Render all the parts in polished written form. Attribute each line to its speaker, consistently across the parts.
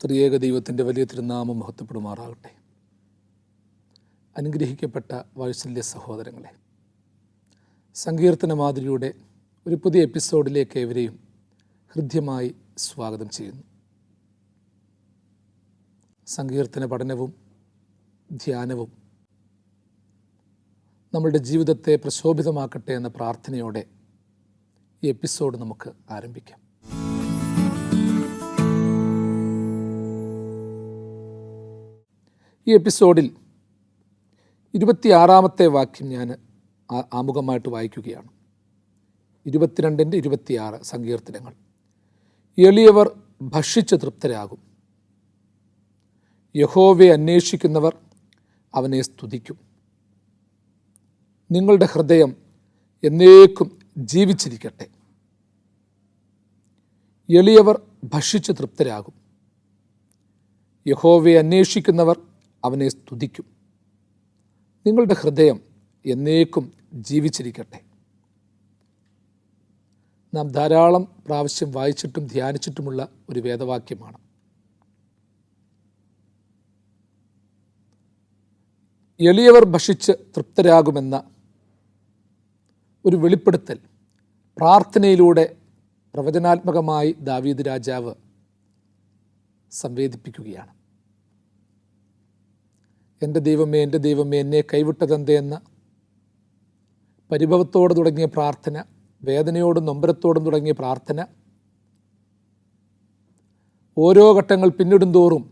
Speaker 1: ത്രിയേക ദൈവത്തിൻ്റെ വലിയ തിരുനാമം മഹത്വപ്പെടുമാറാകട്ടെ. അനുഗ്രഹിക്കപ്പെട്ട വാത്സല്യ സഹോദരങ്ങളെ, സങ്കീർത്തന മാതിരിയുടെ ഒരു പുതിയ എപ്പിസോഡിലേക്ക് ഏവരെയും ഹൃദ്യമായി സ്വാഗതം ചെയ്യുന്നു. സങ്കീർത്തന പഠനവും ധ്യാനവും നമ്മളുടെ ജീവിതത്തെ പ്രശോഭിതമാക്കട്ടെ എന്ന പ്രാർത്ഥനയോടെ ഈ എപ്പിസോഡ് നമുക്ക് ആരംഭിക്കാം. ഈ എപ്പിസോഡിൽ 26-ാമത്തെ വാക്യം ഞാൻ ആമുഖമായിട്ട് വായിക്കുകയാണ്. 22-26 സങ്കീർത്തനങ്ങൾ. എളിയവർ ഭക്ഷിച്ച് തൃപ്തരാകും, യഹോവയെ അന്വേഷിക്കുന്നവർ അവനെ സ്തുതിക്കും. നിങ്ങളുടെ ഹൃദയം എന്നേക്കും ജീവിച്ചിരിക്കട്ടെ. എളിയവർ ഭക്ഷിച്ച് തൃപ്തരാകും, യഹോവയെ അന്വേഷിക്കുന്നവർ അവനെ സ്തുതിക്കും. നിങ്ങളുടെ ഹൃദയം എന്നേക്കും ജീവിച്ചിരിക്കട്ടെ. നാം ധാരാളം പ്രാവശ്യം വായിച്ചിട്ടും ധ്യാനിച്ചിട്ടുമുള്ള ഒരു വേദവാക്യമാണ്. എളിയവർ ഭക്ഷിച്ച് തൃപ്തരാകുമെന്ന ഒരു വെളിപ്പെടുത്തൽ പ്രാർത്ഥനയിലൂടെ പ്രവചനാത്മകമായി ദാവീദ് രാജാവ് സംവേദിപ്പിക്കുകയാണ്. എൻ്റെ ദൈവമേ, എൻ്റെ ദൈവമേ, എന്നെ കൈവിട്ടതെന്തേ എന്ന പരിഭവത്തോട് തുടങ്ങിയ പ്രാർത്ഥന, വേദനയോടും നൊമ്പരത്തോടും തുടങ്ങിയ പ്രാർത്ഥന ഓരോ ഘട്ടങ്ങൾ പിന്നിടും തോറും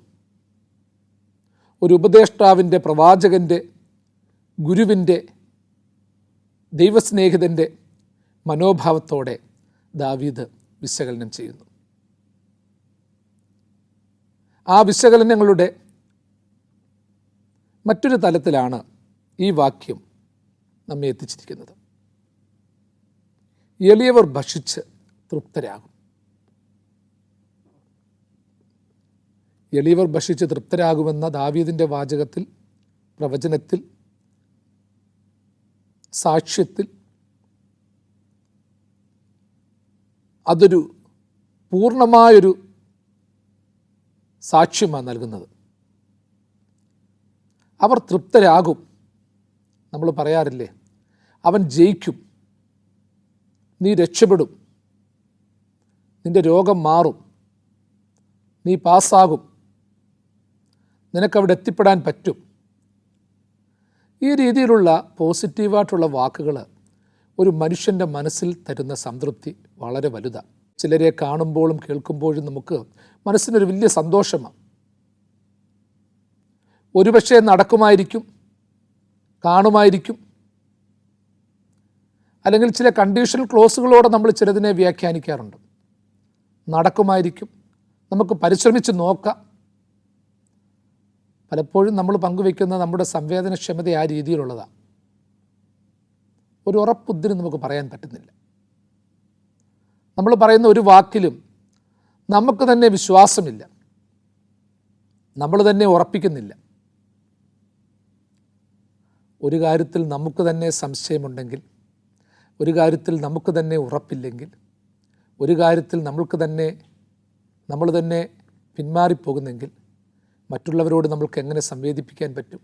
Speaker 1: ഒരു ഉപദേഷ്ടാവിൻ്റെ, പ്രവാചകൻ്റെ, ഗുരുവിൻ്റെ, ദൈവസ്നേഹിതൻ്റെ മനോഭാവത്തോടെ ദാവീദ് വിശകലനം ചെയ്യുന്നു. ആ വിശകലനങ്ങളുടെ മറ്റൊരു തലത്തിലാണ് ഈ വാക്യം നമ്മെ എത്തിച്ചിരിക്കുന്നത്. എളിയവർ ഭക്ഷിച്ച് തൃപ്തരാകും. എളിയവർ ഭക്ഷിച്ച് തൃപ്തരാകുമെന്ന ദാവീദിൻ്റെ വാചകത്തിൽ, പ്രവചനത്തിൽ, സാക്ഷ്യത്തിൽ അതൊരു പൂർണ്ണമായൊരു സാക്ഷ്യമാണ് നൽകുന്നത്. അവർ തൃപ്തരാകും. നമ്മൾ പറയാറില്ലേ, അവൻ ജയിക്കും, നീ രക്ഷപ്പെടും, നിൻ്റെ രോഗം മാറും, നീ പാസ്സാകും, നിനക്കവിടെ എത്തിപ്പെടാൻ പറ്റും. ഈ രീതിയിലുള്ള പോസിറ്റീവായിട്ടുള്ള വാക്കുകൾ ഒരു മനുഷ്യൻ്റെ മനസ്സിൽ തരുന്ന സംതൃപ്തി വളരെ വലുതാണ്. ചിലരെ കാണുമ്പോഴും കേൾക്കുമ്പോഴും നമുക്ക് മനസ്സിനൊരു വലിയ സന്തോഷമാണ്. ഒരുപക്ഷെ നടക്കുമായിരിക്കും, കാണുമായിരിക്കും, അല്ലെങ്കിൽ ചില കണ്ടീഷണൽ ക്ലോസുകളോടെ നമ്മൾ ചിലതിനെ വ്യാഖ്യാനിക്കാറുണ്ട്. നടക്കുമായിരിക്കും, നമുക്ക് പരിശ്രമിച്ച് നോക്കാം. പലപ്പോഴും നമ്മൾ പങ്കുവയ്ക്കുന്ന നമ്മുടെ സംവേദനക്ഷമത ആ രീതിയിലുള്ളതാണ്. ഒരു ഉറപ്പുദ്ധിന് നമുക്ക് പറയാൻ പറ്റുന്നില്ല. നമ്മൾ പറയുന്ന ഒരു വാക്കിലും നമുക്ക് തന്നെ വിശ്വാസമില്ല, നമ്മൾ തന്നെ ഉറപ്പിക്കുന്നില്ല. ഒരു കാര്യത്തിൽ നമുക്ക് തന്നെ സംശയമുണ്ടെങ്കിൽ, ഒരു കാര്യത്തിൽ നമുക്ക് തന്നെ ഉറപ്പില്ലെങ്കിൽ, ഒരു കാര്യത്തിൽ നമ്മൾ തന്നെ പിന്മാറിപ്പോകുന്നെങ്കിൽ മറ്റുള്ളവരോട് നമ്മൾക്ക് എങ്ങനെ സംവേദിപ്പിക്കാൻ പറ്റും?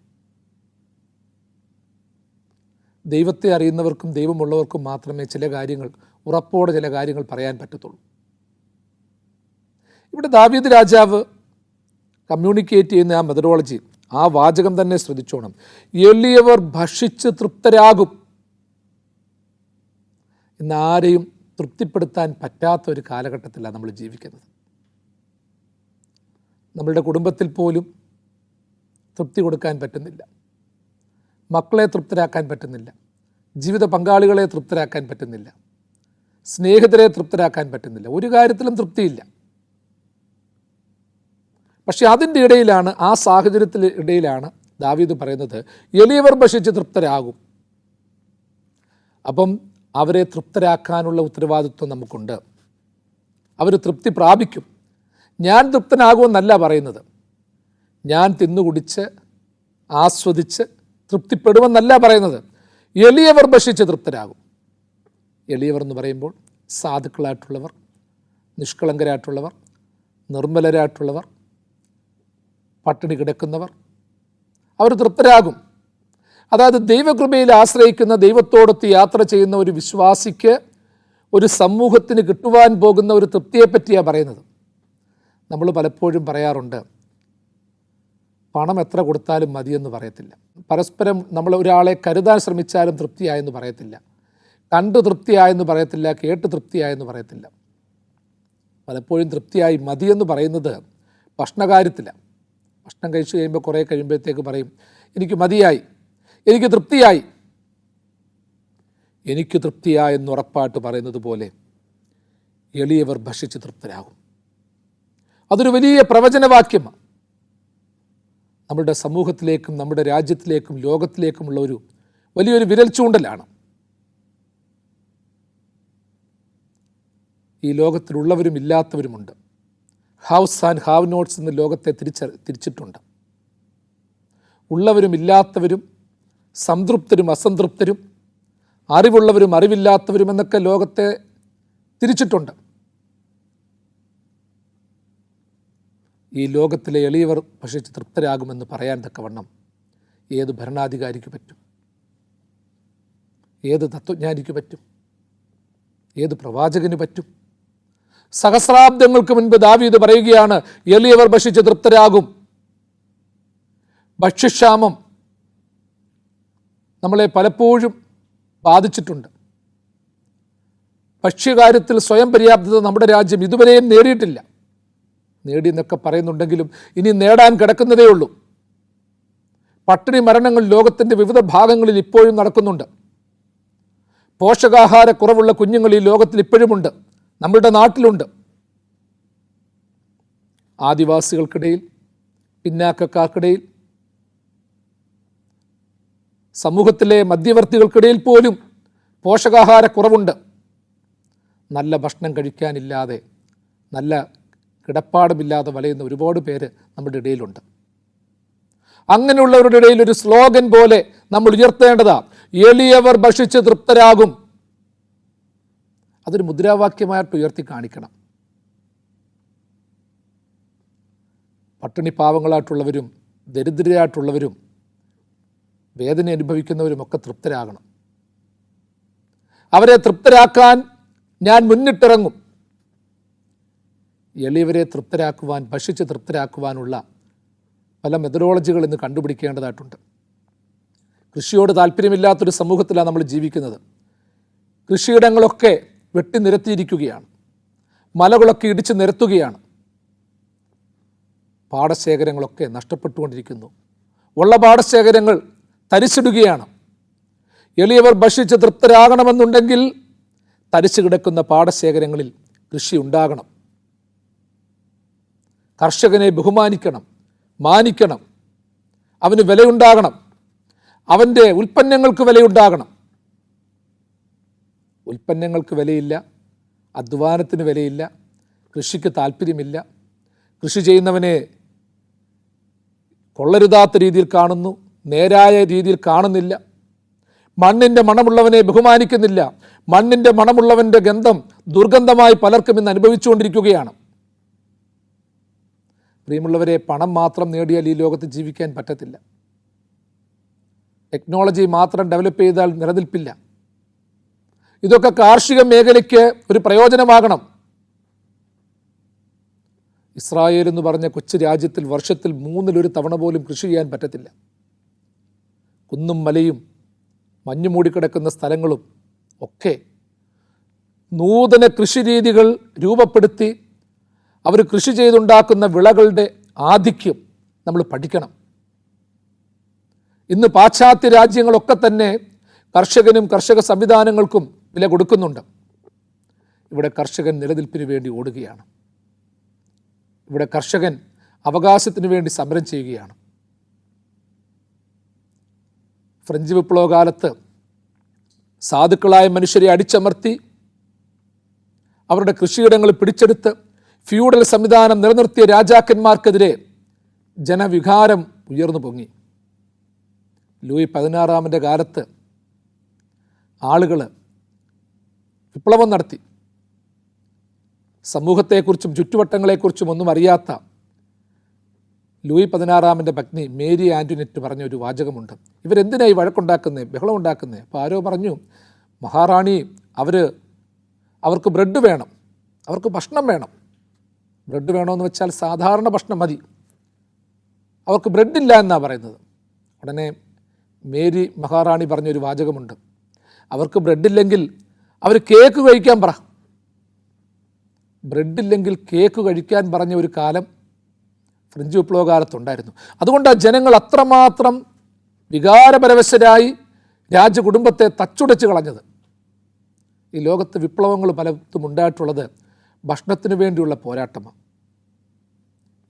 Speaker 1: ദൈവത്തെ അറിയുന്നവർക്കും ദൈവമുള്ളവർക്കും മാത്രമേ ചില കാര്യങ്ങൾ ഉറപ്പോടെ ചില കാര്യങ്ങൾ പറയാൻ പറ്റത്തുള്ളൂ. ഇവിടെ ദാവീദ് രാജാവ് കമ്മ്യൂണിക്കേറ്റ് ചെയ്യുന്ന ആ മെത്തഡോളജി, ആ വാചകം തന്നെ ശ്രദ്ധിച്ചോണം. എളിയവർ ഭക്ഷിച്ച് തൃപ്തരാകും. ഇന്നാരെയും തൃപ്തിപ്പെടുത്താൻ പറ്റാത്ത ഒരു കാലഘട്ടത്തിലാണ് നമ്മൾ ജീവിക്കുന്നത്. നമ്മളുടെ കുടുംബത്തിൽ പോലും തൃപ്തി കൊടുക്കാൻ പറ്റുന്നില്ല, മക്കളെ തൃപ്തരാക്കാൻ പറ്റുന്നില്ല, ജീവിത പങ്കാളികളെ തൃപ്തരാക്കാൻ പറ്റുന്നില്ല, സ്നേഹിതരെ തൃപ്തരാക്കാൻ പറ്റുന്നില്ല, ഒരു കാര്യത്തിലും തൃപ്തിയില്ല. പക്ഷെ അതിൻ്റെ ഇടയിലാണ്, ആ സാഹചര്യത്തിൽ ഇടയിലാണ് ദാവീദ് പറയുന്നത് എളിയവർ ഭക്ഷിച്ച് തൃപ്തരാകും. അപ്പം അവരെ തൃപ്തരാക്കാനുള്ള ഉത്തരവാദിത്വം നമുക്കുണ്ട്. അവർ തൃപ്തി പ്രാപിക്കും. ഞാൻ തൃപ്തനാകുമെന്നല്ല പറയുന്നത്, ഞാൻ തിന്നുകുടിച്ച് ആസ്വദിച്ച് തൃപ്തിപ്പെടുമെന്നല്ല പറയുന്നത്. എളിയവർ ഭക്ഷിച്ച് തൃപ്തരാകും. എളിയവർ എന്ന് പറയുമ്പോൾ സാധുക്കളായിട്ടുള്ളവർ, നിഷ്കളങ്കരായിട്ടുള്ളവർ, നിർമ്മലരായിട്ടുള്ളവർ, പട്ടിണി കിടക്കുന്നവർ, അവർ തൃപ്തരാകും. അതായത് ദൈവകൃപയിൽ ആശ്രയിക്കുന്ന, ദൈവത്തോടൊത്ത് യാത്ര ചെയ്യുന്ന ഒരു വിശ്വാസിക്ക് ഒരു സമൂഹത്തിന് കിട്ടുവാൻ പോകുന്ന ഒരു തൃപ്തിയെപ്പറ്റിയാണ് പറയുന്നത്. നമ്മൾ പലപ്പോഴും പറയാറുണ്ട്, പണം എത്ര കൊടുത്താലും മതിയെന്ന് പറയത്തില്ല. പരസ്പരം നമ്മൾ ഒരാളെ കരുതാൻ ശ്രമിച്ചാലും തൃപ്തിയായെന്ന് പറയത്തില്ല. കണ്ട് തൃപ്തിയായെന്ന് പറയത്തില്ല, കേട്ട് തൃപ്തിയായെന്ന് പറയത്തില്ല. പലപ്പോഴും തൃപ്തിയായി മതിയെന്ന് പറയുന്നത് ഭക്ഷണകാര്യത്തിലാണ്. ഭക്ഷണം കഴിച്ചു കഴിയുമ്പോൾ കുറേ കഴിയുമ്പോഴത്തേക്ക് പറയും, എനിക്ക് മതിയായി, എനിക്ക് തൃപ്തിയായി. എനിക്ക് തൃപ്തിയായെന്ന് ഉറപ്പായിട്ട് പറയുന്നത് പോലെ എളിയവർ ഭക്ഷിച്ച് തൃപ്തരാകും. അതൊരു വലിയ പ്രവചനവാക്യമാണ്. നമ്മുടെ സമൂഹത്തിലേക്കും നമ്മുടെ രാജ്യത്തിലേക്കും ലോകത്തിലേക്കുമുള്ള ഒരു വലിയൊരു വിരൽ ചൂണ്ടലാണ്. ഈ ലോകത്തിലുള്ളവരും ഇല്ലാത്തവരുമുണ്ട്. ഹൗസ് ആൻഡ് ഹാവ് നോട്ട്സ് എന്ന് ലോകത്തെ തിരിച്ചിട്ടുണ്ട്. ഉള്ളവരും ഇല്ലാത്തവരും, സംതൃപ്തരും അസംതൃപ്തരും, അറിവുള്ളവരും അറിവില്ലാത്തവരും എന്നൊക്കെ ലോകത്തെ തിരിച്ചിട്ടുണ്ട്. ഈ ലോകത്തിലെ എളിയവർ ഭക്ഷിച്ച് തൃപ്തരാകുമെന്ന് പറയാൻ തക്കവണ്ണം ഏത് ഭരണാധികാരിക്ക് പറ്റും? ഏത് തത്വജ്ഞാനിക്ക് പറ്റും? ഏത് പ്രവാചകന് പറ്റും? സഹസ്രാബ്ദങ്ങൾക്ക് മുൻപ് ദാവീദ് പറയുകയാണ്, എളിയവർ ഭക്ഷിച്ച് തൃപ്തരാകും. ഭക്ഷ്യക്ഷാമം നമ്മളെ പലപ്പോഴും ബാധിച്ചിട്ടുണ്ട്. ഭക്ഷ്യകാര്യത്തിൽ സ്വയം പര്യാപ്തത നമ്മുടെ രാജ്യം ഇതുവരെയും നേടിയിട്ടില്ല. നേടിയെന്നൊക്കെ പറയുന്നുണ്ടെങ്കിലും ഇനി നേടാൻ കിടക്കുന്നതേ ഉള്ളൂ. പട്ടിണി മരണങ്ങൾ ലോകത്തിൻ്റെ വിവിധ ഭാഗങ്ങളിൽ ഇപ്പോഴും നടക്കുന്നുണ്ട്. പോഷകാഹാരക്കുറവുള്ള കുഞ്ഞുങ്ങൾ ഈ ലോകത്തിൽ ഇപ്പോഴുമുണ്ട്, നമ്മുടെ നാട്ടിലുണ്ട്. ആദിവാസികൾക്കിടയിൽ, പിന്നാക്കക്കാർക്കിടയിൽ, സമൂഹത്തിലെ മധ്യവർത്തികൾക്കിടയിൽ പോലും പോഷകാഹാരക്കുറവുണ്ട്. നല്ല ഭക്ഷണം കഴിക്കാനില്ലാതെ, നല്ല കിടപ്പാടമില്ലാതെ വലയുന്ന ഒരുപാട് പേര് നമ്മുടെ ഇടയിലുണ്ട്. അങ്ങനെയുള്ളവരുടെ ഇടയിൽ ഒരു സ്ലോഗൻ പോലെ നമ്മൾ ഉയർത്തേണ്ടതാ, എളിയവർ ഭക്ഷിച്ച് തൃപ്തരാകും. അതൊരു മുദ്രാവാക്യമായിട്ട് ഉയർത്തി കാണിക്കണം. പട്ടിണി പാവങ്ങളായിട്ടുള്ളവരും ദരിദ്രരായിട്ടുള്ളവരും വേദന അനുഭവിക്കുന്നവരുമൊക്കെ തൃപ്തരാകണം. അവരെ തൃപ്തരാക്കാൻ ഞാൻ മുന്നിട്ടിറങ്ങും. എളിയവരെ തൃപ്തരാക്കുവാൻ, ഭക്ഷിച്ച് തൃപ്തരാക്കുവാനുള്ള പല മെത്തഡോളജികൾ ഇന്ന് കണ്ടുപിടിക്കേണ്ടതായിട്ടുണ്ട്. കൃഷിയോട് താല്പര്യമില്ലാത്തൊരു സമൂഹത്തിലാണ് നമ്മൾ ജീവിക്കുന്നത്. കൃഷിയിടങ്ങളൊക്കെ വെട്ടി നിരത്തിയിരിക്കുകയാണ്, മലകളൊക്കെ ഇടിച്ച് നിരത്തുകയാണ്, പാടശേഖരങ്ങളൊക്കെ നഷ്ടപ്പെട്ടുകൊണ്ടിരിക്കുന്നു, ഉള്ള പാടശേഖരങ്ങൾ തരിച്ചിടുകയാണ്. എളിയവർ ഭക്ഷിച്ച് തൃപ്തരാകണമെന്നുണ്ടെങ്കിൽ തരിച്ചു കിടക്കുന്ന പാടശേഖരങ്ങളിൽ കൃഷി ഉണ്ടാകണം. കർഷകനെ ബഹുമാനിക്കണം, മാനിക്കണം, അവന് വിലയുണ്ടാകണം, അവൻ്റെ ഉൽപ്പന്നങ്ങൾക്ക് വിലയുണ്ടാകണം. ഉൽപ്പന്നങ്ങൾക്ക് വിലയില്ല, അധ്വാനത്തിന് വിലയില്ല, കൃഷിക്ക് താല്പര്യമില്ല, കൃഷി ചെയ്യുന്നവനെ കൊള്ളരുതാത്ത രീതിയിൽ കാണുന്നു, നേരായ രീതിയിൽ കാണുന്നില്ല, മണ്ണിൻ്റെ മണമുള്ളവനെ ബഹുമാനിക്കുന്നില്ല. മണ്ണിൻ്റെ മണമുള്ളവൻ്റെ ഗന്ധം ദുർഗന്ധമായി പലർക്കും ഇന്ന് അനുഭവിച്ചുകൊണ്ടിരിക്കുകയാണ്. പ്രിയമുള്ളവരെ, പണം മാത്രം നേടിയാൽ ഈ ലോകത്ത് ജീവിക്കാൻ പറ്റത്തില്ല. ടെക്നോളജി മാത്രം ഡെവലപ്പ് ചെയ്താൽ നിലനിൽപ്പില്ല. ഇതൊക്കെ കാർഷിക മേഖലയ്ക്ക് ഒരു പ്രയോജനമാകണം. ഇസ്രായേൽ എന്ന് പറഞ്ഞ കൊച്ചു രാജ്യത്തിൽ വർഷത്തിൽ 3-1 തവണ പോലും കൃഷി ചെയ്യാൻ പറ്റത്തില്ല. കുന്നും മലയും മഞ്ഞു മൂടിക്കിടക്കുന്ന സ്ഥലങ്ങളും ഒക്കെ നൂതന കൃഷിരീതികൾ രൂപപ്പെടുത്തി അവർ കൃഷി ചെയ്തുണ്ടാക്കുന്ന വിളകളുടെ ആധിക്യം നമ്മൾ പഠിക്കണം. ഇന്ന് പാശ്ചാത്യ രാജ്യങ്ങളൊക്കെ തന്നെ കർഷകനും കർഷക സംവിധാനങ്ങൾക്കും വില കൊടുക്കുന്നുണ്ട്. ഇവിടെ കർഷകൻ നിലനിൽപ്പിന് വേണ്ടി ഓടുകയാണ്. ഇവിടെ കർഷകൻ അവകാശത്തിന് വേണ്ടി സമരം ചെയ്യുകയാണ്. ഫ്രഞ്ച് വിപ്ലവകാലത്ത് സാധുക്കളായ മനുഷ്യരെ അടിച്ചമർത്തി അവരുടെ കൃഷിയിടങ്ങൾ പിടിച്ചെടുത്ത് ഫ്യൂഡൽ സംവിധാനം നിലനിർത്തിയ രാജാക്കന്മാർക്കെതിരെ ജനവികാരം ഉയർന്നു പൊങ്ങി. ലൂയി 16 കാലത്ത് ആളുകൾ വിപ്ലവം നടത്തി. സമൂഹത്തെക്കുറിച്ചും ചുറ്റുവട്ടങ്ങളെക്കുറിച്ചും ഒന്നും അറിയാത്ത ലൂയി 16 പത്നി മേരി ആൻ്റണിയറ്റ് പറഞ്ഞ ഒരു വാചകമുണ്ട്. ഇവരെന്തിനായി വഴക്കുണ്ടാക്കുന്നത്, ബഹളം ഉണ്ടാക്കുന്നത്? അപ്പോൾ ആരോ പറഞ്ഞു, മഹാറാണി അവർക്ക് ബ്രെഡ് വേണം, അവർക്ക് ഭക്ഷണം വേണം. ബ്രെഡ് വേണമെന്ന് വെച്ചാൽ സാധാരണ ഭക്ഷണം മതി, അവർക്ക് ബ്രെഡില്ല എന്നാണ് പറയുന്നത്. ഉടനെ മേരി മഹാറാണി പറഞ്ഞൊരു വാചകമുണ്ട്, അവർക്ക് ബ്രെഡില്ലെങ്കിൽ അവർ കേക്ക് കഴിക്കാൻ പറ. ബ്രെഡില്ലെങ്കിൽ കേക്ക് കഴിക്കാൻ പറഞ്ഞ ഒരു കാലം ഫ്രഞ്ച് വിപ്ലവ കാലത്തുണ്ടായിരുന്നു. അതുകൊണ്ടാണ് ജനങ്ങൾ അത്രമാത്രം വികാരപരവശരായി രാജകുടുംബത്തെ തച്ചുടച്ച് കളഞ്ഞത്. ഈ ലോകത്ത് വിപ്ലവങ്ങൾ പലതും ഉണ്ടായിട്ടുള്ളത് ഭക്ഷണത്തിനു വേണ്ടിയുള്ള പോരാട്ടമാണ്.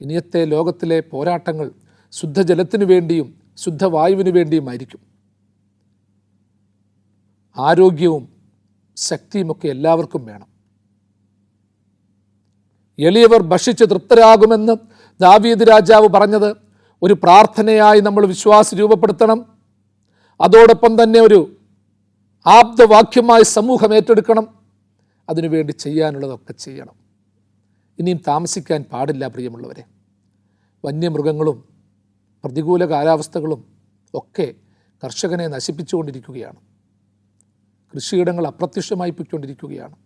Speaker 1: ഇനിയത്തെ ലോകത്തിലെ പോരാട്ടങ്ങൾ ശുദ്ധജലത്തിനു വേണ്ടിയും ശുദ്ധവായുവിനു വേണ്ടിയുമായിരിക്കും. ആരോഗ്യവും ശക്തിയുമൊക്കെ എല്ലാവർക്കും വേണം. എളിയവർ ഭക്ഷിച്ച് തൃപ്തരാകുമെന്ന് ദാവീദ് രാജാവ് പറഞ്ഞത് ഒരു പ്രാർത്ഥനയായി നമ്മൾ വിശ്വാസം രൂപപ്പെടുത്തണം. അതോടൊപ്പം തന്നെ ഒരു ആപ്തവാക്യമായി സമൂഹം ഏറ്റെടുക്കണം. അതിനുവേണ്ടി ചെയ്യാനുള്ളതൊക്കെ ചെയ്യണം. ഇനിയും താമസിക്കാൻ പാടില്ല പ്രിയമുള്ളവരെ. വന്യമൃഗങ്ങളും പ്രതികൂല കാലാവസ്ഥകളും ഒക്കെ കർഷകനെ നശിപ്പിച്ചുകൊണ്ടിരിക്കുകയാണ്. കൃഷിയിടങ്ങൾ അപ്രത്യക്ഷമായി പോയിക്കൊണ്ടിരിക്കുകയാണ്.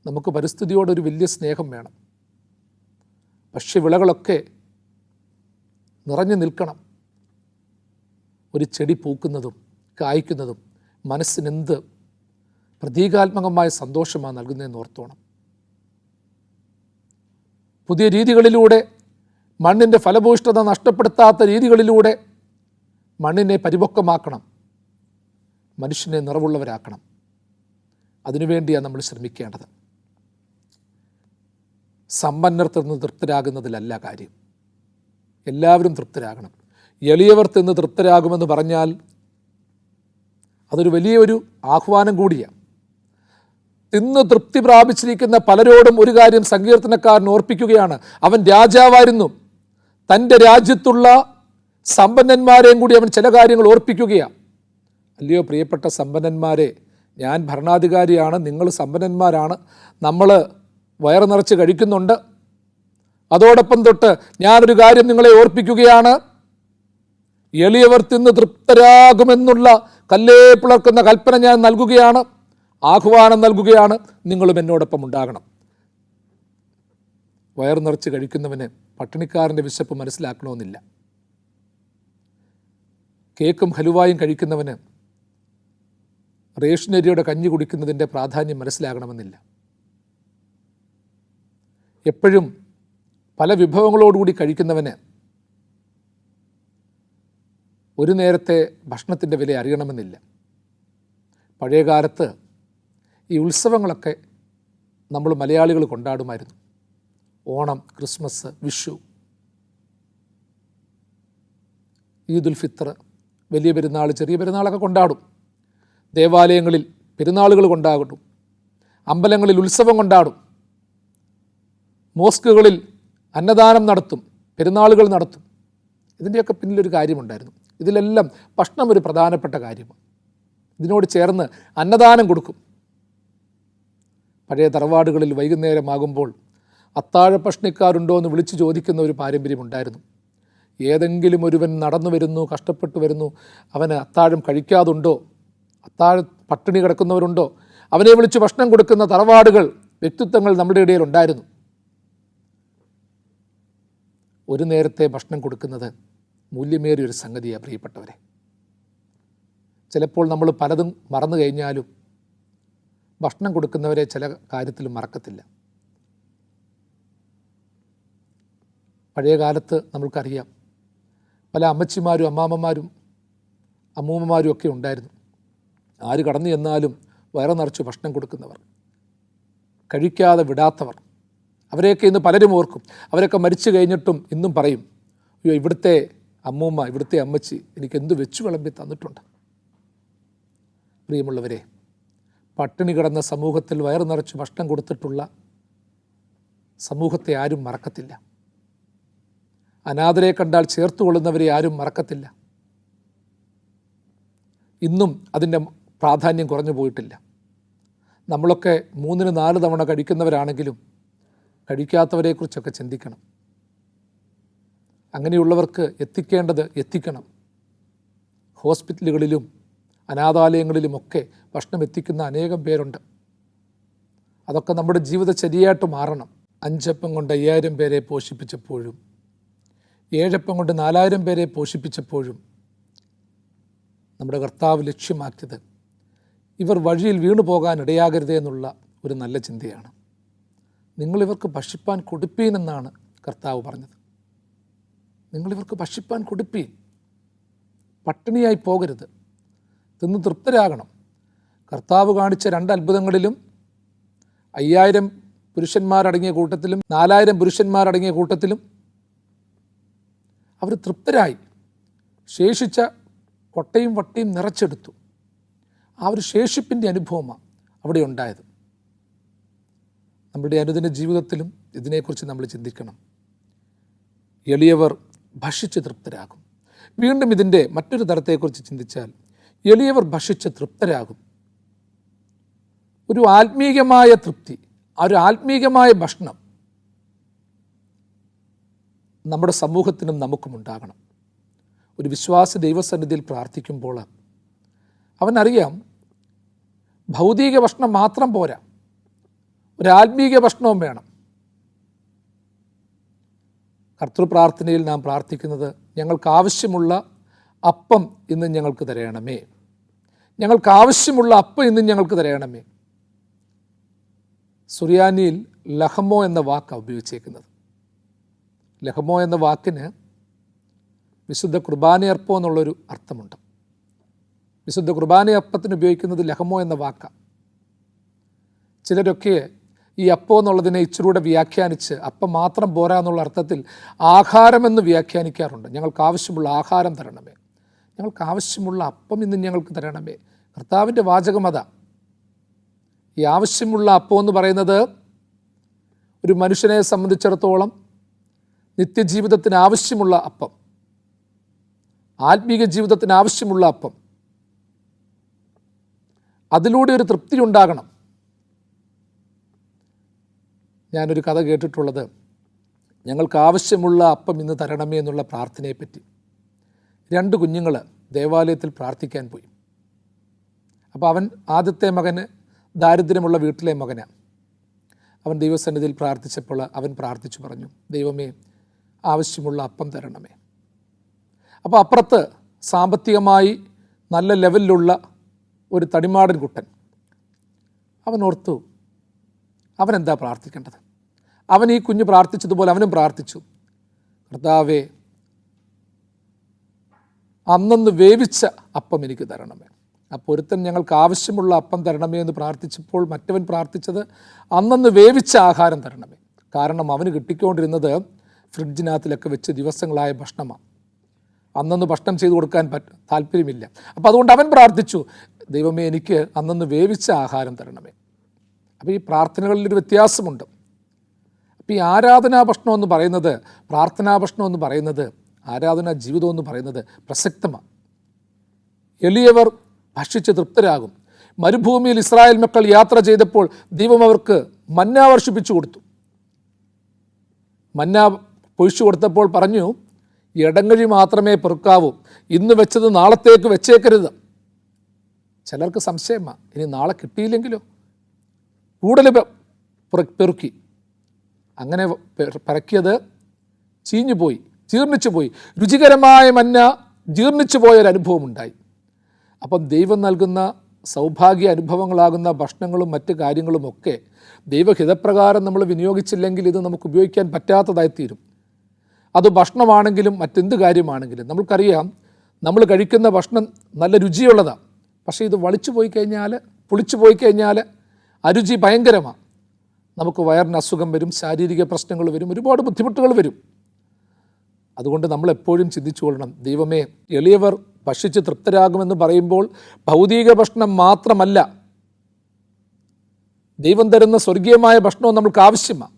Speaker 1: നമുക്ക് പരിസ്ഥിതിയോടൊരു വലിയ സ്നേഹം വേണം. ഭക്ഷ്യവിളകളൊക്കെ നിറഞ്ഞു നിൽക്കണം. ഒരു ചെടി പൂക്കുന്നതും കായ്ക്കുന്നതും മനസ്സിനെന്ത് പ്രതീകാത്മകമായ സന്തോഷമാണ് നൽകുന്നതെന്ന് ഓർത്തോണം. പുതിയ രീതികളിലൂടെ മണ്ണിൻ്റെ ഫലഭൂയിഷ്ഠത നഷ്ടപ്പെടുത്താത്ത രീതികളിലൂടെ മണ്ണിനെ പരിപക്വമാക്കണം, മനുഷ്യനെ നിറവുള്ളവരാക്കണം. അതിനുവേണ്ടിയാണ് നമ്മൾ ശ്രമിക്കേണ്ടത്. സമ്പന്നർ തിന്ന് തൃപ്തരാകുന്നതിലല്ല കാര്യം. എല്ലാവരും തൃപ്തരാകണം. എളിയവർ തിന്ന് തൃപ്തരാകുമെന്ന് പറഞ്ഞാൽ അതൊരു വലിയൊരു ആഹ്വാനം കൂടിയാണ്. തിന്ന് തൃപ്തി പ്രാപിച്ചിരിക്കുന്ന പലരോടും ഒരു കാര്യം സങ്കീർത്തനക്കാരൻ ഓർപ്പിക്കുകയാണ്. അവൻ രാജാവായിരുന്നു, തൻ്റെ രാജ്യത്തുള്ള സമ്പന്നന്മാരെയും കൂടി അവൻ ചില കാര്യങ്ങൾ ഓർപ്പിക്കുകയാണ്. അല്ലയോ പ്രിയപ്പെട്ട സമ്പന്നന്മാരെ, ഞാൻ ഭരണാധികാരിയാണ്, നിങ്ങൾ സമ്പന്നന്മാരാണ്, നമ്മൾ വയറ് നിറച്ച് കഴിക്കുന്നുണ്ട്. അതോടൊപ്പം തൊട്ട് ഞാനൊരു കാര്യം നിങ്ങളെ ഓർപ്പിക്കുകയാണ്. എളിയവർ തിന്ന് തൃപ്തരാകുമെന്നുള്ള കല്ലേ പിളർക്കുന്ന കൽപ്പന ഞാൻ നൽകുകയാണ്, ആഹ്വാനം നൽകുകയാണ്. നിങ്ങളും എന്നോടൊപ്പം ഉണ്ടാകണം. വയറ് നിറച്ച് കഴിക്കുന്നവന് പട്ടിണിക്കാരൻ്റെ വിശപ്പ് മനസ്സിലാക്കണമെന്നില്ല. കേക്കും ഹലുവായും കഴിക്കുന്നവന് റേഷനരിയുടെ കഞ്ഞി കുടിക്കുന്നതിൻ്റെ പ്രാധാന്യം മനസ്സിലാകണമെന്നില്ല. എപ്പോഴും പല വിഭവങ്ങളോടുകൂടി കഴിക്കുന്നവന് ഒരു നേരത്തെ ഭക്ഷണത്തിൻ്റെ വില അറിയണമെന്നില്ല. പഴയകാലത്ത് ഈ ഉത്സവങ്ങളൊക്കെ നമ്മൾ മലയാളികൾ കൊണ്ടാടുമായിരുന്നു. ഓണം, ക്രിസ്മസ്, വിഷു, ഈദുൽ ഫിത്തർ, വലിയ പെരുന്നാൾ, ചെറിയ പെരുന്നാളൊക്കെ കൊണ്ടാടും. ദേവാലയങ്ങളിൽ പെരുന്നാളുകൾ കൊണ്ടാടും, അമ്പലങ്ങളിൽ ഉത്സവം കൊണ്ടാടും, മോസ്കുകളിൽ അന്നദാനം നടത്തും, പെരുന്നാളുകൾ നടത്തും. ഇതിൻ്റെയൊക്കെ പിന്നിലൊരു കാര്യമുണ്ടായിരുന്നു. ഇതിലെല്ലാം ഭക്ഷണം ഒരു പ്രധാനപ്പെട്ട കാര്യമാണ്. ഇതിനോട് ചേർന്ന് അന്നദാനം കൊടുക്കും. പഴയ തറവാടുകളിൽ വൈകുന്നേരമാകുമ്പോൾ അത്താഴ ഭക്ഷണിക്കാരുണ്ടോ എന്ന് വിളിച്ചു ചോദിക്കുന്ന ഒരു പാരമ്പര്യമുണ്ടായിരുന്നു. ഏതെങ്കിലും ഒരുവൻ നടന്നു വരുന്നു, കഷ്ടപ്പെട്ടു വരുന്നു, അവന് അത്താഴം കഴിക്കാതുണ്ടോ, പട്ടിണി കിടക്കുന്നവരുണ്ടോ, അവനെ വിളിച്ച് ഭക്ഷണം കൊടുക്കുന്ന തറവാടുകൾ, വ്യക്തിത്വങ്ങൾ നമ്മുടെ ഇടയിൽ ഉണ്ടായിരുന്നു. ഒരു നേരത്തെ ഭക്ഷണം കൊടുക്കുന്നത് മൂല്യമേറിയൊരു സംഗതിയാണ് പ്രിയപ്പെട്ടവരെ. ചിലപ്പോൾ നമ്മൾ പലതും മറന്നു കഴിഞ്ഞാലും ഭക്ഷണം കൊടുക്കുന്നവരെ ചില കാര്യത്തിലും മറക്കത്തില്ല. പഴയ കാലത്ത് നമ്മൾക്കറിയാം, പല അമ്മച്ചിമാരും അമ്മാമ്മമാരും അമ്മൂമ്മമാരും ഒക്കെ ഉണ്ടായിരുന്നു. ആര് കടന്നു ചെന്നാലും വയറ് നിറച്ച് ഭക്ഷണം കൊടുക്കുന്നവർ, കഴിക്കാതെ വിടാത്തവർ. അവരെയൊക്കെ ഇന്ന് പലരും ഓർക്കും. അവരൊക്കെ മരിച്ചു കഴിഞ്ഞിട്ടും ഇന്നും പറയും, അയ്യോ ഇവിടുത്തെ അമ്മൂമ്മ, ഇവിടുത്തെ അമ്മച്ചി എനിക്ക് എന്ത് വെച്ചു വിളമ്പി തന്നിട്ടുണ്ട്. പ്രിയമുള്ളവരെ, പട്ടിണി കിടന്ന സമൂഹത്തിൽ വയറ് നിറച്ച് ഭക്ഷണം കൊടുത്തിട്ടുള്ള സമൂഹത്തെ ആരും മറക്കത്തില്ല. അനാഥരെ കണ്ടാൽ ചേർത്തുകൊള്ളുന്നവരെ ആരും മറക്കത്തില്ല. ഇന്നും അതിൻ്റെ പ്രാധാന്യം കുറഞ്ഞു പോയിട്ടില്ല. നമ്മളൊക്കെ 3-4 തവണ കഴിക്കുന്നവരാണെങ്കിലും കഴിക്കാത്തവരെക്കുറിച്ചൊക്കെ ചിന്തിക്കണം. അങ്ങനെയുള്ളവർക്ക് എത്തിക്കേണ്ടത് എത്തിക്കണം. ഹോസ്പിറ്റലുകളിലും അനാഥാലയങ്ങളിലുമൊക്കെ ഭക്ഷണം എത്തിക്കുന്ന അനേകം പേരുണ്ട്. അതൊക്കെ നമ്മുടെ ജീവിതചര്യയായിട്ട് മാറണം. 5 അപ്പം കൊണ്ട് 5000 പേരെ പോഷിപ്പിച്ചപ്പോഴും 7 അപ്പം കൊണ്ട് 4000 പേരെ പോഷിപ്പിച്ചപ്പോഴും നമ്മുടെ കർത്താവ് ലക്ഷ്യമാക്കിയത് ഇവർ വഴിയിൽ വീണു പോകാൻ ഇടയാകരുതേ എന്നുള്ള ഒരു നല്ല ചിന്തയാണ്. നിങ്ങളിവർക്ക് ഭക്ഷിപ്പാൻ കൊടുപ്പീൻ എന്നാണ് കർത്താവ് പറഞ്ഞത്. നിങ്ങളിവർക്ക് ഭക്ഷിപ്പാൻ കൊടുപ്പീൻ, പട്ടിണിയായി പോകരുത്, തിന്ന് തൃപ്തരാകണം. കർത്താവ് കാണിച്ച 2 അത്ഭുതങ്ങളിലും 5000 പുരുഷന്മാരടങ്ങിയ കൂട്ടത്തിലും 4000 പുരുഷന്മാരടങ്ങിയ കൂട്ടത്തിലും അവർ തൃപ്തരായി. ശേഷിച്ച കൊട്ടയും വട്ടിയും നിറച്ചെടുത്തു. ആ ഒരു ശേഷിപ്പിൻ്റെ അനുഭവമാണ് അവിടെ ഉണ്ടായത്. നമ്മുടെ അനുദിന ജീവിതത്തിലും ഇതിനെക്കുറിച്ച് നമ്മൾ ചിന്തിക്കണം. എളിയവർ ഭക്ഷിച്ച് തൃപ്തരാകും. വീണ്ടും ഇതിൻ്റെ മറ്റൊരു തരത്തെക്കുറിച്ച് ചിന്തിച്ചാൽ, എളിയവർ ഭക്ഷിച്ച് തൃപ്തരാകും. ഒരു ആത്മീകമായ തൃപ്തി, ആ ഒരു ആത്മീകമായ ഭക്ഷണം നമ്മുടെ സമൂഹത്തിനും നമുക്കും ഉണ്ടാകണം. ഒരു വിശ്വാസി ദൈവസന്നിധിയിൽ പ്രാർത്ഥിക്കുമ്പോൾ അവനറിയാം, ഭൗതിക ഭക്ഷണം മാത്രം പോരാ, ഒരു ആത്മീക ഭക്ഷണവും വേണം. കർത്തൃപ്രാർത്ഥനയിൽ നാം പ്രാർത്ഥിക്കുന്നത്, ഞങ്ങൾക്ക് ആവശ്യമുള്ള അപ്പം ഇന്ന് ഞങ്ങൾക്ക് തരയണമേ, ഞങ്ങൾക്ക് ആവശ്യമുള്ള അപ്പം ഇന്ന് ഞങ്ങൾക്ക് തരയണമേ. സുറിയാനിയിൽ ലഹമോ എന്ന വാക്കാണ് ഉപയോഗിച്ചേക്കുന്നത്. ലഹമോ എന്ന വാക്കിന് വിശുദ്ധ കുർബാനയർപ്പം എന്നുള്ളൊരു അർത്ഥമുണ്ട്. വിശുദ്ധ കുർബാനയർപ്പത്തിന് ഉപയോഗിക്കുന്നത് ലഹമോ എന്ന വാക്കാണ്. ചിലരൊക്കെ ഈ അപ്പം എന്നുള്ളതിനെ ഇച്ചിരൂടെ വ്യാഖ്യാനിച്ച് അപ്പം മാത്രം പോരാ എന്നുള്ള അർത്ഥത്തിൽ ആഹാരമെന്ന് വ്യാഖ്യാനിക്കാറുണ്ട്. ഞങ്ങൾക്ക് ആവശ്യമുള്ള ആഹാരം തരണമേ, ഞങ്ങൾക്ക് ആവശ്യമുള്ള അപ്പം ഇന്ന് ഞങ്ങൾക്ക് തരണമേ. കർത്താവിൻ്റെ വാചകം അതാ. ഈ ആവശ്യമുള്ള അപ്പം എന്ന് പറയുന്നത് ഒരു മനുഷ്യനെ സംബന്ധിച്ചിടത്തോളം നിത്യജീവിതത്തിന് ആവശ്യമുള്ള അപ്പം, ആത്മീക ജീവിതത്തിന് ആവശ്യമുള്ള അപ്പം, അതിലൂടെ ഒരു തൃപ്തി ഉണ്ടാകണം. ഞാനൊരു കഥ കേട്ടിട്ടുള്ളത്, ഞങ്ങൾക്ക് ആവശ്യമുള്ള അപ്പം ഇന്ന് തരണമേ എന്നുള്ള പ്രാർത്ഥനയെപ്പറ്റി. 2 കുഞ്ഞുങ്ങൾ ദേവാലയത്തിൽ പ്രാർത്ഥിക്കാൻ പോയി. അപ്പോൾ അവൻ ആദ്യത്തെ മകന് ദാരിദ്ര്യമുള്ള വീട്ടിലെ മകനാണ്. അവൻ ദൈവസന്നിധിയിൽ പ്രാർത്ഥിച്ചപ്പോൾ അവൻ പ്രാർത്ഥിച്ചു പറഞ്ഞു, ദൈവമേ ആവശ്യമുള്ള അപ്പം തരണമേ. അപ്പോൾ അപ്പുറത്ത് സാമ്പത്തികമായി നല്ല ലെവലിലുള്ള ഒരു തടിമാടൻ കുട്ടൻ, അവൻ ഓർത്തു അവനെന്താ പ്രാർത്ഥിക്കേണ്ടത്. അവൻ ഈ കുഞ്ഞ് പ്രാർത്ഥിച്ചതുപോലെ അവനും പ്രാർത്ഥിച്ചു, കർത്താവേ അന്നന്ന് വേവിച്ച അപ്പം എനിക്ക് തരണമേ. അപ്പോൾ ഒരുത്തൻ ഞങ്ങൾക്ക് ആവശ്യമുള്ള അപ്പം തരണമേ എന്ന് പ്രാർത്ഥിച്ചപ്പോൾ മറ്റവൻ പ്രാർത്ഥിച്ചത് അന്നന്ന് വേവിച്ച ആഹാരം തരണമേ. കാരണം അവന് കിട്ടിക്കൊണ്ടിരുന്നത് ഫ്രിഡ്ജിനകത്തിലൊക്കെ വെച്ച് ദിവസങ്ങളായ ഭക്ഷണമാണ്. അന്നന്ന് ഭക്ഷണം ചെയ്തു കൊടുക്കാൻ താല്പര്യമില്ല. അപ്പോൾ അതുകൊണ്ട് അവൻ പ്രാർത്ഥിച്ചു, ദൈവമേ എനിക്ക് അന്നന്ന് വേവിച്ച ആഹാരം തരണമേ. അപ്പോൾ ഈ പ്രാർത്ഥനകളിലൊരു വ്യത്യാസമുണ്ട്. അപ്പോൾ ഈ ആരാധനാ ഭക്ഷണം എന്ന് പറയുന്നത്, പ്രാർത്ഥനാ ഭക്ഷണം എന്ന് പറയുന്നത്, ആരാധനാ ജീവിതം എന്ന് പറയുന്നത് പ്രസക്തമാണ്. എളിയവർ ഭക്ഷിച്ച് തൃപ്തരാകും. മരുഭൂമിയിൽ ഇസ്രായേൽ മക്കൾ യാത്ര ചെയ്തപ്പോൾ ദൈവം അവർക്ക് മന്ന വർഷിപ്പിച്ചു കൊടുത്തു. മന്ന പൊഴിച്ചു കൊടുത്തപ്പോൾ പറഞ്ഞു, ഇടങ്ങഴി മാത്രമേ പെറുക്കാവൂ, ഇന്ന് വെച്ചത് നാളത്തേക്ക് വെച്ചേക്കരുത്. ചിലർക്ക് സംശയമാണ്, ഇനി നാളെ കിട്ടിയില്ലെങ്കിലോ? കൂടുതൽ പെറുക്കി. അങ്ങനെ പെറുക്കിയത് ചീഞ്ഞുപോയി, ജീർണിച്ചു പോയി. രുചികരമായ മന്ന ജീർണിച്ചു പോയൊരനുഭവം ഉണ്ടായി. അപ്പം ദൈവം നൽകുന്ന സൗഭാഗ്യ അനുഭവങ്ങളാകുന്ന ഭക്ഷണങ്ങളും മറ്റ് കാര്യങ്ങളുമൊക്കെ ദൈവഹിതപ്രകാരം നമ്മൾ വിനിയോഗിച്ചില്ലെങ്കിൽ ഇത് നമുക്ക് ഉപയോഗിക്കാൻ പറ്റാത്തതായിത്തീരും. അത് ഭക്ഷണമാണെങ്കിലും മറ്റെന്ത് കാര്യമാണെങ്കിലും. നമുക്കറിയാം, നമ്മൾ കഴിക്കുന്ന ഭക്ഷണം നല്ല രുചിയുള്ളതാണ്. പക്ഷേ ഇത് വളിച്ചു പോയി കഴിഞ്ഞാൽ, പുളിച്ചു പോയി കഴിഞ്ഞാൽ അരുചി ഭയങ്കരമാണ്. നമുക്ക് വയറിന് അസുഖം വരും, ശാരീരിക പ്രശ്നങ്ങൾ വരും, ഒരുപാട് ബുദ്ധിമുട്ടുകൾ വരും. അതുകൊണ്ട് നമ്മളെപ്പോഴും ചിന്തിച്ചു കൊള്ളണം, ദൈവമേ എളിയവർ ഭക്ഷിച്ച് തൃപ്തരാകുമെന്ന് പറയുമ്പോൾ ഭൗതിക ഭക്ഷണം മാത്രമല്ല, ദൈവം തരുന്ന സ്വർഗീയമായ ഭക്ഷണവും നമ്മൾക്ക് ആവശ്യമാണ്.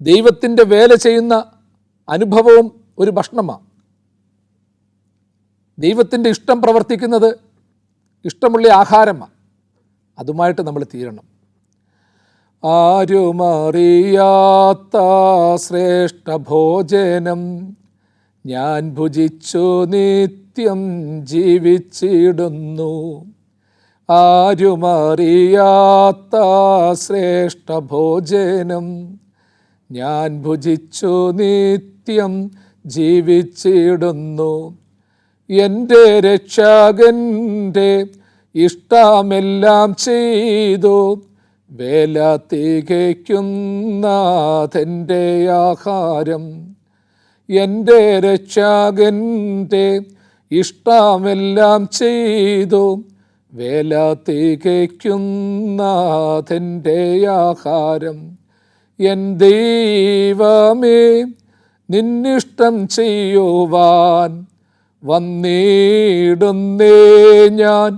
Speaker 1: ദൈവത്തിൻ്റെ വേല ചെയ്യുന്ന അനുഭവവും ഒരു ഭക്ഷണമാണ്. ദൈവത്തിൻ്റെ ഇഷ്ടം പ്രവർത്തിക്കുന്നത് ഇഷ്ടമുള്ള ആഹാരമാണ്. അതുമായിട്ട് നമ്മൾ തീരണം. ആരുമറിയാത്ത ശ്രേഷ്ഠ ഭോജനം ഞാൻ ഭുജിച്ചു നിത്യം ജീവിച്ചിടുന്നു. ആരുമറിയാത്ത ശ്രേഷ്ഠ ഭോജനം ഞാൻ ഭുജിച്ചു നിത്യം ജീവിച്ചിടുന്നു. എൻ്റെ രക്ഷകൻ്റെ ഇഷ്ടമെല്ലാം ചെയ്തു വേല തികയ്ക്കുന്നതെൻ്റെ ആഹാരം. എൻ്റെ രക്ഷകൻ്റെ ഇഷ്ടമെല്ലാം ചെയ്തു വേല തികയ്ക്കുന്നതെൻ്റെ ആഹാരം. എൻ ദൈവമേ, നിന്നിഷ്ടം ചെയ്യുവാൻ വന്നിടുന്നേ ഞാൻ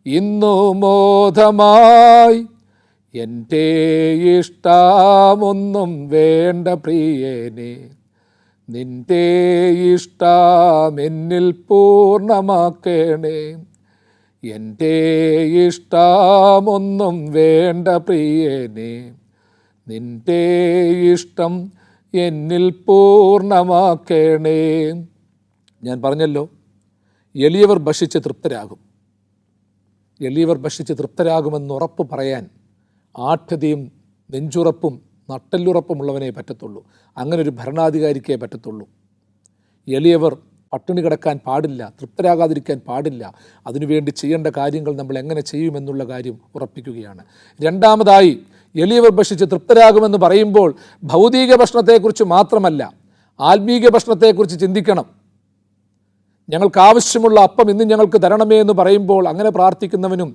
Speaker 1: ഇന്നു മോദമായി. എൻ്റെ ഇഷ്ടമൊന്നും വേണ്ട പ്രിയനെ, നിൻ്റെ ഇഷ്ടം എന്നിൽ പൂർണ്ണമാക്കണേ. എൻ്റെ ഇഷ്ടമൊന്നും വേണ്ട പ്രിയനെ, നിൻ്റെ ഇഷ്ടം എന്നിൽ പൂർണ്ണമാക്കണേ. ഞാൻ പറഞ്ഞല്ലോ, എളിയവർ ഭക്ഷിച്ച് തൃപ്തരാകും. എളിയവർ ഭക്ഷിച്ച് തൃപ്തരാകുമെന്ന് ഉറപ്പ് പറയാൻ ആഠ്യതയും നെഞ്ചുറപ്പും നട്ടെല്ലുറപ്പുമുള്ളവനേ പറ്റത്തുള്ളൂ. അങ്ങനെ ഒരു ഭരണാധികാരിക്കേ പറ്റത്തുള്ളൂ. എളിയവർ പട്ടിണി കിടക്കാൻ പാടില്ല, തൃപ്തരാകാതിരിക്കാൻ പാടില്ല. അതിനുവേണ്ടി ചെയ്യേണ്ട കാര്യങ്ങൾ നമ്മൾ എങ്ങനെ ചെയ്യുമെന്നുള്ള കാര്യം ഉറപ്പിക്കുകയാണ്. രണ്ടാമതായി, എളിയവർ ഭക്ഷിച്ച് തൃപ്തരാകുമെന്ന് പറയുമ്പോൾ ഭൗതിക ഭക്ഷണത്തെക്കുറിച്ച് മാത്രമല്ല, ആത്മീക ഭക്ഷണത്തെക്കുറിച്ച് ചിന്തിക്കണം. ഞങ്ങൾക്ക് ആവശ്യമുള്ള അപ്പം ഇന്ന് ഞങ്ങൾക്ക് തരണമേ എന്ന് പറയുമ്പോൾ അങ്ങനെ പ്രാർത്ഥിക്കുന്നവനും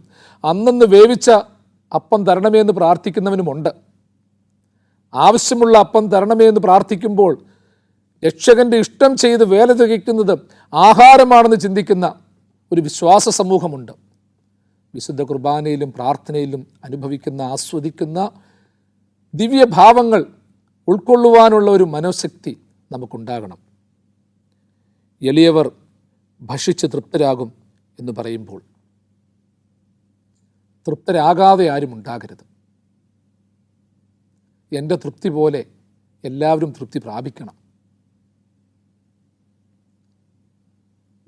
Speaker 1: അന്നന്ന് വേവിച്ച അപ്പം തരണമേ എന്ന് പ്രാർത്ഥിക്കുന്നവനുമുണ്ട്. ആവശ്യമുള്ള അപ്പം തരണമേ എന്ന് പ്രാർത്ഥിക്കുമ്പോൾ രക്ഷകൻ്റെ ഇഷ്ടം ചെയ്ത് വേല തികയ്ക്കുന്നത് ആഹാരമാണെന്ന് ചിന്തിക്കുന്ന ഒരു വിശ്വാസ സമൂഹമുണ്ട്. വിശുദ്ധ കുർബാനയിലും പ്രാർത്ഥനയിലും അനുഭവിക്കുന്ന, ആസ്വദിക്കുന്ന ദിവ്യഭാവങ്ങൾ ഉൾക്കൊള്ളുവാനുള്ള ഒരു മനോശക്തി നമുക്കുണ്ടാകണം. എളിയവർ ഭക്ഷിച്ച് തൃപ്തരാകും എന്ന് പറയുമ്പോൾ തൃപ്തരാകാതെ ആരും ഉണ്ടാകരുത്. എൻ്റെ തൃപ്തി പോലെ എല്ലാവരും തൃപ്തി പ്രാപിക്കണം.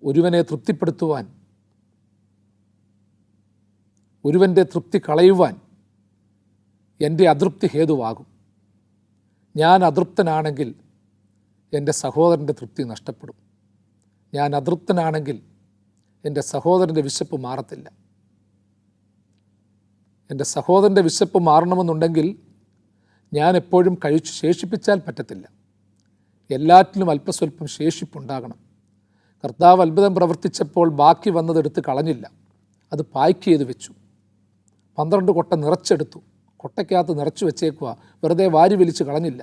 Speaker 1: ഒരുവനെ തൃപ്തിപ്പെടുത്തുവാൻ, ഒരുവൻ്റെ തൃപ്തി കളയുവാൻ എൻ്റെ അതൃപ്തി ഹേതുവാകും. ഞാൻ അതൃപ്തനാണെങ്കിൽ എൻ്റെ സഹോദരൻ്റെ തൃപ്തി നഷ്ടപ്പെടും. ഞാൻ അതൃപ്തനാണെങ്കിൽ എൻ്റെ സഹോദരൻ്റെ വിശപ്പ് മാറത്തില്ല. എൻ്റെ സഹോദരൻ്റെ വിശപ്പ് മാറണമെന്നുണ്ടെങ്കിൽ ഞാൻ എപ്പോഴും കഴിച്ച് ശേഷിപ്പിച്ചാൽ പറ്റത്തില്ല. എല്ലാറ്റിലും അല്പസ്വല്പം ശേഷിപ്പുണ്ടാകണം. കർത്താവ് അത്ഭുതം പ്രവർത്തിച്ചപ്പോൾ ബാക്കി വന്നതെടുത്ത് കളഞ്ഞില്ല, അത് പായ്ക്ക് ചെയ്ത് വെച്ചു. 12 കൊട്ട നിറച്ചെടുത്തു, കൊട്ടയ്ക്കകത്ത് നിറച്ചു വെച്ചേക്കുക, വെറുതെ വാരി വലിച്ച് കളഞ്ഞില്ല.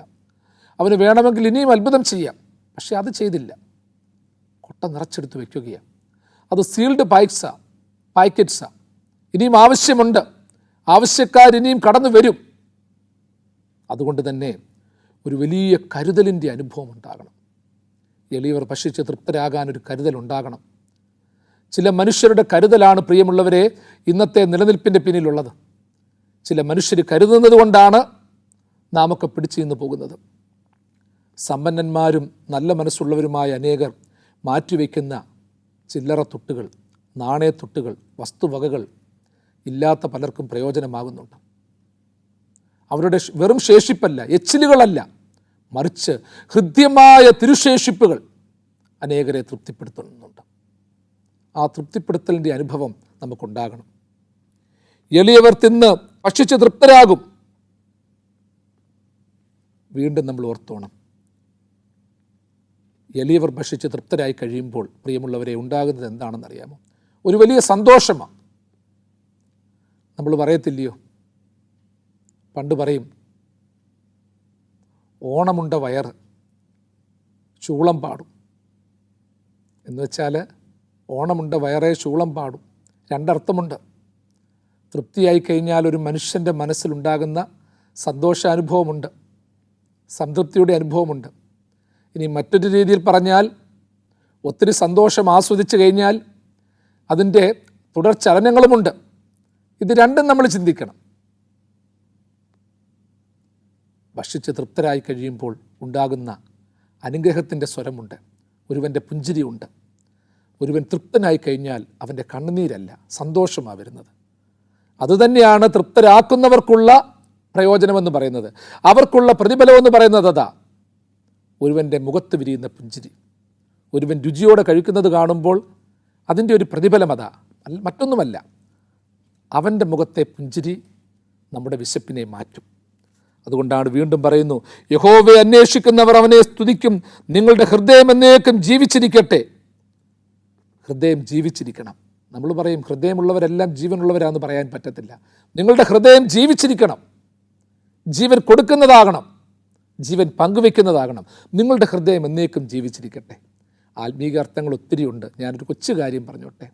Speaker 1: അവന് വേണമെങ്കിൽ ഇനിയും അത്ഭുതം ചെയ്യാം, പക്ഷേ അത് ചെയ്തില്ല. കൊട്ട നിറച്ചെടുത്ത് വെക്കുകയാണ്. അത് സീൽഡ് പാക്കറ്റ്സാണ്. ഇനിയും ആവശ്യമുണ്ട്, ആവശ്യക്കാരിനിയും കടന്നു വരും. അതുകൊണ്ട് തന്നെ ഒരു വലിയ കരുതലിൻ്റെ അനുഭവം ഉണ്ടാകണം. എളിയവർ ഭക്ഷിച്ച് തൃപ്തരാകാൻ ഒരു കരുതലുണ്ടാകണം. ചില മനുഷ്യരുടെ കരുതലാണ്, പ്രിയമുള്ളവരെ, ഇന്നത്തെ നിലനിൽപ്പിൻ്റെ പിന്നിലുള്ളത്. ചില മനുഷ്യർ കരുതുന്നത് കൊണ്ടാണ് നാമൊക്കെ പിടിച്ചു നിന്ന് പോകുന്നത്. സമ്പന്നന്മാരും നല്ല മനസ്സുള്ളവരുമായ അനേകർ മാറ്റിവെക്കുന്ന ചില്ലറ തുട്ടുകൾ, നാണയത്തുട്ടുകൾ, വസ്തുവകകൾ ഇല്ലാത്ത പലർക്കും പ്രയോജനമാകുന്നുണ്ട്. അവരുടെ വെറും ശേഷിപ്പല്ല, എച്ചിലുകളല്ല, മറിച്ച് ഹൃദ്യമായ തിരുശേഷിപ്പുകൾ അനേകരെ തൃപ്തിപ്പെടുത്തുന്നുണ്ട്. ആ തൃപ്തിപ്പെടുത്തലിൻ്റെ അനുഭവം നമുക്കുണ്ടാകണം. എളിയവർ തിന്ന് ഭക്ഷിച്ച് തൃപ്തരാകും. വീണ്ടും നമ്മൾ ഓർത്തോണം, എളിയവർ ഭക്ഷിച്ച് തൃപ്തരായി കഴിയുമ്പോൾ പ്രിയമുള്ളവരെ ഉണ്ടാകുന്നത് എന്താണെന്നറിയാമോ? ഒരു വലിയ സന്തോഷമാണ്. നമ്മൾ പറയത്തില്ലയോ, പണ്ട് പറയും, ഓണമുണ്ട വയറ് ചൂളം പാടും എന്ന് വെച്ചാൽ ഓണമുണ്ട വയറേ ചൂളം പാടും. രണ്ടർത്ഥമുണ്ട്. തൃപ്തിയായി കഴിഞ്ഞാൽ ഒരു മനുഷ്യൻ്റെ മനസ്സിലുണ്ടാകുന്ന സന്തോഷാനുഭവമുണ്ട്, സംതൃപ്തിയുടെ അനുഭവമുണ്ട്. ഇനി മറ്റൊരു രീതിയിൽ പറഞ്ഞാൽ, ഒത്തിരി സന്തോഷം ആസ്വദിച്ചു കഴിഞ്ഞാൽ അതിൻ്റെ തുടർചലനങ്ങളുമുണ്ട്. ഇത് രണ്ടും നമ്മൾ ചിന്തിക്കണം. ഭക്ഷിച്ച് തൃപ്തരായി കഴിയുമ്പോൾ ഉണ്ടാകുന്ന അനുഗ്രഹത്തിൻ്റെ സ്വരമുണ്ട്, ഒരുവൻ്റെ പുഞ്ചിരിയുണ്ട്. ഒരുവൻ തൃപ്തനായി കഴിഞ്ഞാൽ അവൻ്റെ കണ്ണുനീരല്ല, സന്തോഷമാണ് വരുന്നത്. അതുതന്നെയാണ് തൃപ്തരാക്കുന്നവർക്കുള്ള പ്രയോജനമെന്ന് പറയുന്നത്. അവർക്കുള്ള പ്രതിഫലമെന്ന് പറയുന്നത് അതാ, ഒരുവൻ്റെ മുഖത്ത് വിരിയുന്ന പുഞ്ചിരി. ഒരുവൻ രുചിയോടെ കഴിക്കുന്നത് കാണുമ്പോൾ അതിൻ്റെ ഒരു പ്രതിഫലം അതാ, മറ്റൊന്നുമല്ല. അവൻ്റെ മുഖത്തെ പുഞ്ചിരി നമ്മുടെ വിശപ്പിനെ മാറ്റും. അതുകൊണ്ടാണ് വീണ്ടും പറയുന്നു, യഹോവയെ അന്വേഷിക്കുന്നവർ അവനെ സ്തുതിക്കും, നിങ്ങളുടെ ഹൃദയം എന്നേക്കും ജീവിച്ചിരിക്കട്ടെ. ഹൃദയം ജീവിച്ചിരിക്കണം. നമ്മൾ പറയും ഹൃദയമുള്ളവരെല്ലാം ജീവനുള്ളവരാണെന്ന് പറയാൻ പറ്റത്തില്ല. നിങ്ങളുടെ ഹൃദയം ജീവിച്ചിരിക്കണം, ജീവൻ കൊടുക്കുന്നതാകണം, ജീവൻ പങ്കുവെക്കുന്നതാകണം. നിങ്ങളുടെ ഹൃദയം എന്നേക്കും ജീവിച്ചിരിക്കട്ടെ. ആത്മീക അർത്ഥങ്ങൾ ഒത്തിരിയുണ്ട്. ഞാനൊരു കൊച്ചു കാര്യം പറഞ്ഞോട്ടെ.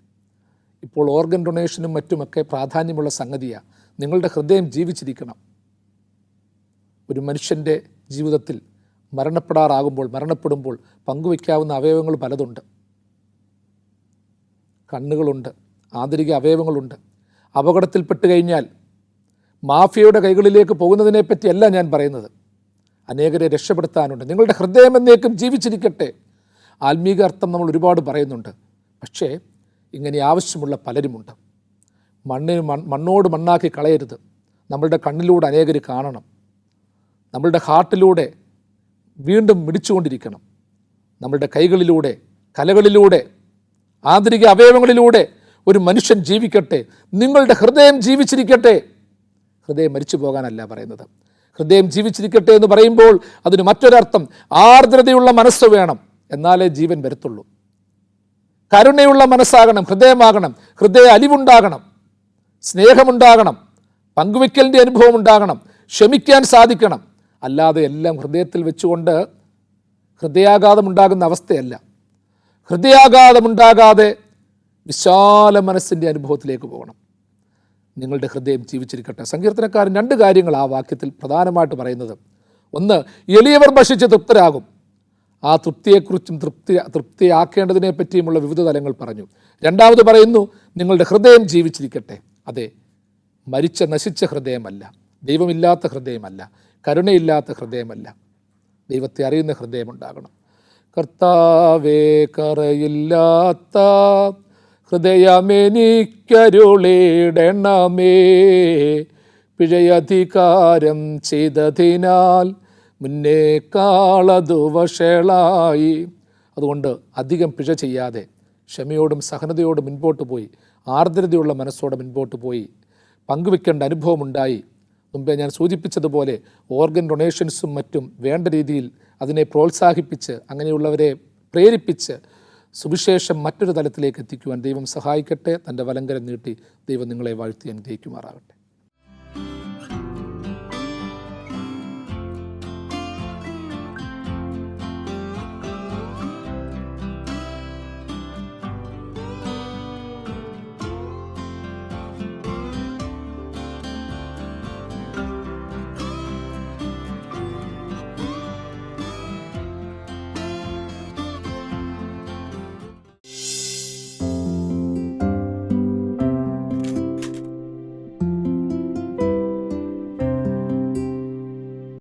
Speaker 1: ഇപ്പോൾ ഓർഗൻ ഡൊണേഷനും മറ്റുമൊക്കെ പ്രാധാന്യമുള്ള സംഗതിയാണ്. നിങ്ങളുടെ ഹൃദയം ജീവിച്ചിരിക്കണം. ഒരു മനുഷ്യൻ്റെ ജീവിതത്തിൽ മരണപ്പെടുമ്പോൾ പങ്കുവയ്ക്കാവുന്ന അവയവങ്ങൾ പലതുണ്ട്. കണ്ണുകളുണ്ട്, ആന്തരിക അവയവങ്ങളുണ്ട്. അപകടത്തിൽപ്പെട്ട് കഴിഞ്ഞാൽ മാഫിയയുടെ കൈകളിലേക്ക് പോകുന്നതിനെപ്പറ്റിയല്ല ഞാൻ പറയുന്നത്. അനേകരെ രക്ഷപ്പെടുത്താനുണ്ട്. നിങ്ങളുടെ ഹൃദയം എന്നേക്കും ജീവിച്ചിരിക്കട്ടെ. ആത്മീക അർത്ഥം നമ്മൾ ഒരുപാട് പറയുന്നുണ്ട്. പക്ഷേ ഇങ്ങനെ ആവശ്യമുള്ള പലരുമുണ്ട്. മണ്ണോട് മണ്ണാക്കി കളയരുത്. നമ്മളുടെ കണ്ണിലൂടെ അനേകർ കാണണം. നമ്മളുടെ ഹാർട്ടിലൂടെ വീണ്ടും മിടിച്ചുകൊണ്ടിരിക്കണം. നമ്മളുടെ കൈകളിലൂടെ, കലകളിലൂടെ, ആന്തരിക അവയവങ്ങളിലൂടെ ഒരു മനുഷ്യൻ ജീവിക്കട്ടെ. നിങ്ങളുടെ ഹൃദയം ജീവിച്ചിരിക്കട്ടെ. ഹൃദയം മരിച്ചു പോകാനല്ല പറയുന്നത്. ഹൃദയം ജീവിച്ചിരിക്കട്ടെ എന്ന് പറയുമ്പോൾ അതിന് മറ്റൊരർത്ഥം, ആർദ്രതയുള്ള മനസ്സ് വേണം, എന്നാലേ ജീവൻ വരത്തുള്ളൂ. കരുണയുള്ള മനസ്സാകണം, ഹൃദയമാകണം. ഹൃദയ അലിവുണ്ടാകണം, സ്നേഹമുണ്ടാകണം, പങ്കുവയ്ക്കലിൻ്റെ അനുഭവം ഉണ്ടാകണം, ക്ഷമിക്കാൻ സാധിക്കണം. അല്ലാതെ എല്ലാം ഹൃദയത്തിൽ വെച്ചുകൊണ്ട് ഹൃദയാഘാതമുണ്ടാകുന്ന അവസ്ഥയല്ല. ഹൃദയാഘാതമുണ്ടാകാതെ വിശാല മനസ്സിൻ്റെ അനുഭവത്തിലേക്ക് പോകണം. നിങ്ങളുടെ ഹൃദയം ജീവിച്ചിരിക്കട്ടെ. സങ്കീർത്തനക്കാരൻ 2 കാര്യങ്ങൾ ആ വാക്യത്തിൽ പ്രധാനമായിട്ട് പറയുന്നത്. ഒന്ന്, എളിയവർ ഭക്ഷിച്ച് തൃപ്തരാകും. ആ തൃപ്തിയെക്കുറിച്ചും തൃപ്തിയാക്കേണ്ടതിനെ പറ്റിയുമുള്ള വിവിധ തലങ്ങൾ പറഞ്ഞു. രണ്ടാമത് പറയുന്നു, നിങ്ങളുടെ ഹൃദയം ജീവിച്ചിരിക്കട്ടെ. അതെ, മരിച്ച നശിച്ച ഹൃദയമല്ല, ദൈവമില്ലാത്ത ഹൃദയമല്ല, കരുണയില്ലാത്ത ഹൃദയമല്ല, ദൈവത്തെ അറിയുന്ന ഹൃദയമുണ്ടാകണം. കർത്താവേ, കറയില്ലാത്ത ഹൃദയമെനിക്കരുളിടണമേ, പിഴയധികാരം ചെയ്തതിനാൽ മുന്നേക്കാളതു വഷളായി. അതുകൊണ്ട് അധികം പിഴ ചെയ്യാതെ ക്ഷമയോടും സഹനതയോടും മുൻപോട്ട് പോയി, ആർദ്രതയുള്ള മനസ്സോടെ മുൻപോട്ട് പോയി പങ്കുവെക്കേണ്ട അനുഭവമുണ്ടായി. മുമ്പേ ഞാൻ സൂചിപ്പിച്ചതുപോലെ ഓർഗൻ ഡൊണേഷൻസും മറ്റും വേണ്ട രീതിയിൽ അതിനെ പ്രോത്സാഹിപ്പിച്ച് അങ്ങനെയുള്ളവരെ പ്രേരിപ്പിച്ച് സുവിശേഷം മറ്റൊരു തലത്തിലേക്ക് എത്തിക്കുവാൻ ദൈവം സഹായിക്കട്ടെ. തൻ്റെ വലങ്കരം നീട്ടി ദൈവം നിങ്ങളെ വാഴ്ത്തി അനുഗ്രഹിക്കുമാറാകട്ടെ.